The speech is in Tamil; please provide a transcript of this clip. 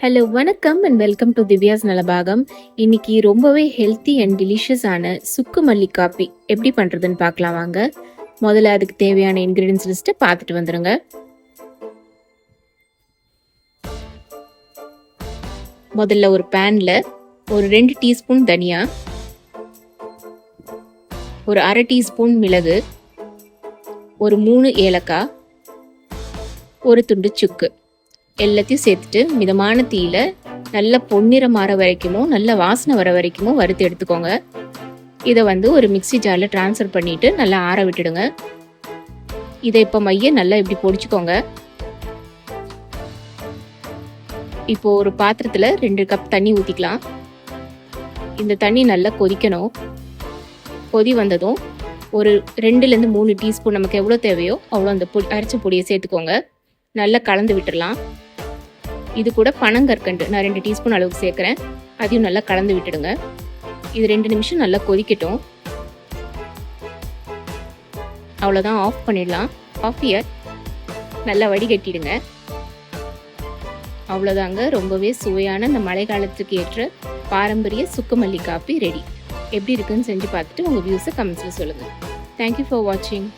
ஹலோ வணக்கம் and welcome to Divya's Nalabagam. இன்னைக்கு ரொம்பவே ஹெல்த்தி அண்ட் டெலிஷியஸான சுக்கு மல்லி காப்பி எப்படி பண்ணுறதுன்னு பார்க்கலாம் வாங்க. முதல்ல அதுக்கு தேவையான இன்க்ரீடியன்ஸ் லிஸ்ட்டை பார்த்துட்டு வந்துடுங்க. முதல்ல ஒரு பேனில் ஒரு 2 டீஸ்பூன் தனியா, ஒரு அரை டீஸ்பூன் மிளகு, ஒரு 3 ஏலக்காய், ஒரு துண்டு சுக்கு எல்லாத்தையும் சேர்த்துட்டு மிதமான தீயில நல்ல பொன்னிறம் மாற வரைக்குமோ நல்ல வாசனை வர வரைக்குமோ வறுத்து எடுத்துக்கோங்க. இதை ஒரு மிக்ஸி ஜாரில் ட்ரான்ஸ்ஃபர் பண்ணிட்டு நல்லா ஆற விட்டுடுங்க. இதை இப்போ நல்லா இப்படி பொடிச்சுக்கோங்க. இப்போ ஒரு பாத்திரத்தில் 2 கப் தண்ணி ஊற்றிக்கலாம். இந்த தண்ணி நல்லா கொதிக்கணும். கொதி வந்ததும் ஒரு 2லேருந்து 3 டீஸ்பூன் நமக்கு எவ்வளோ தேவையோ அவ்வளோ அந்த அரைச்ச பொடியை சேர்த்துக்கோங்க. நல்லா கலந்து விட்டுடலாம். இது கூட பனங்கற்கண்டு நான் 2 டீஸ்பூன் அளவுக்கு சேர்க்குறேன். அதையும் நல்லா கலந்து விட்டுடுங்க. இது 2 நிமிஷம் நல்லா கொதிக்கட்டும். அவ்வளோதான், ஆஃப் பண்ணிடலாம். காஃபியை நல்லா வடிகட்டிடுங்க. அவ்வளோதாங்க, ரொம்பவே சுவையான இந்த மழை காலத்துக்கு ஏற்ற பாரம்பரிய சுக்கு மல்லி காஃபி ரெடி. எப்படி இருக்குன்னு செஞ்சு பார்த்துட்டு உங்கள் வியூஸை கமெண்ட்ஸில் சொல்லுங்கள். தேங்க்யூ ஃபார் வாட்சிங்.